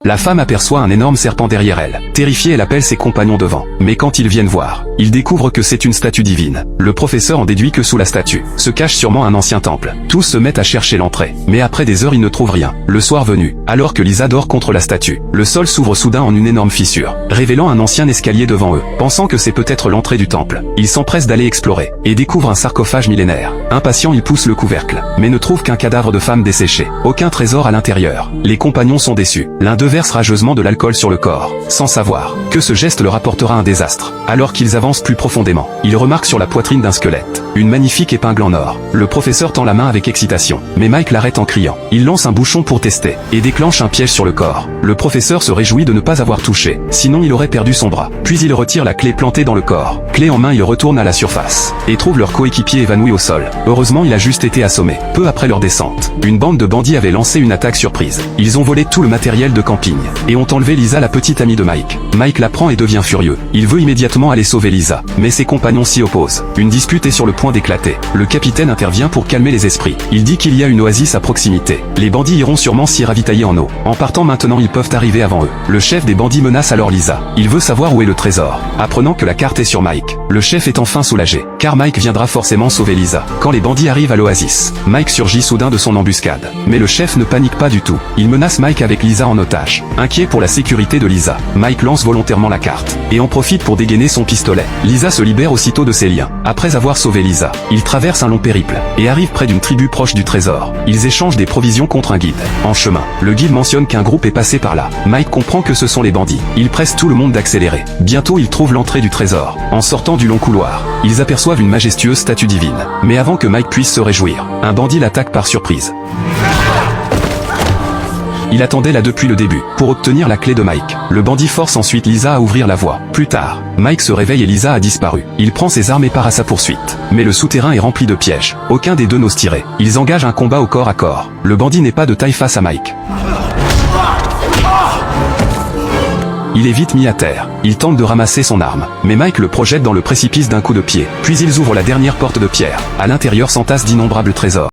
La femme aperçoit un énorme serpent derrière elle. Terrifiée, elle appelle ses compagnons devant. Mais quand ils viennent voir, ils découvrent que c'est une statue divine. Le professeur en déduit que sous la statue se cache sûrement un ancien temple. Tous se mettent à chercher l'entrée. Mais après des heures, ils ne trouvent rien. Le soir venu, alors que Lisa dort contre la statue, le sol s'ouvre soudain en une énorme fissure, révélant un ancien escalier devant eux. Pensant que c'est peut-être l'entrée du temple, ils s'empressent d'aller explorer, et découvrent un sarcophage millénaire. Impatient, ils poussent le couvercle, mais ne trouvent qu'un cadavre de femme desséché. Aucun trésor à l'intérieur. Les compagnons sont déçus. L'un d'eux verse rageusement de l'alcool sur le corps, sans savoir que ce geste leur apportera un désastre. Alors qu'ils avancent plus profondément, ils remarquent sur la poitrine d'un squelette une magnifique épingle en or. Le professeur tend la main avec excitation, mais Mike l'arrête en criant. Il lance un bouchon pour tester, et déclenche un piège sur le corps. Le professeur se réjouit de ne pas avoir touché, sinon il aurait perdu son bras. Puis il retire la clé plantée dans le corps. Clé en main, il retourne à la surface, et trouve leur coéquipier évanoui au sol. Heureusement, il a juste été assommé. Peu après leur descente, une bande de bandits avait lancé une attaque surprise. Ils ont volé tout le matériel de camping, et ont enlevé Lisa, la petite amie de Mike. Mike l'apprend et devient furieux. Il veut immédiatement aller sauver Lisa, mais ses compagnons s'y opposent. Une dispute est sur le point d'éclater. Le capitaine intervient pour calmer les esprits. Il dit qu'il y a une oasis à proximité. Les bandits iront sûrement s'y ravitailler en eau. En partant maintenant, ils peuvent arriver avant eux. Le chef des bandits menace alors Lisa. Il veut savoir où est le trésor. Apprenant que la carte est sur Mike, le chef est enfin soulagé, car Mike viendra forcément sauver Lisa. Quand les bandits arrivent à l'oasis, Mike surgit soudain de son embuscade. Mais le chef ne panique pas du tout. Il menace Mike avec Lisa en otage. Inquiet pour la sécurité de Lisa, Mike lance volontairement la carte, et en profite pour dégainer son pistolet. Lisa se libère aussitôt de ses liens. Après avoir sauvé Lisa, ils traversent un long périple, et arrivent près d'une tribu proche du trésor. Ils échangent des provisions contre un guide. En chemin, le guide mentionne qu'un groupe est passé par là. Mike comprend que ce sont les bandits. Il presse tout le monde d'accélérer. Bientôt, ils trouvent l'entrée du trésor. En sortant du long couloir, ils aperçoivent une majestueuse statue divine. Mais avant que Mike puisse se réjouir, un bandit l'attaque par surprise. Il attendait là depuis le début, pour obtenir la clé de Mike. Le bandit force ensuite Lisa à ouvrir la voie. Plus tard, Mike se réveille et Lisa a disparu. Il prend ses armes et part à sa poursuite. Mais le souterrain est rempli de pièges. Aucun des deux n'ose tirer. Ils engagent un combat au corps à corps. Le bandit n'est pas de taille face à Mike. Il est vite mis à terre. Il tente de ramasser son arme, mais Mike le projette dans le précipice d'un coup de pied. Puis ils ouvrent la dernière porte de pierre. À l'intérieur s'entassent d'innombrables trésors.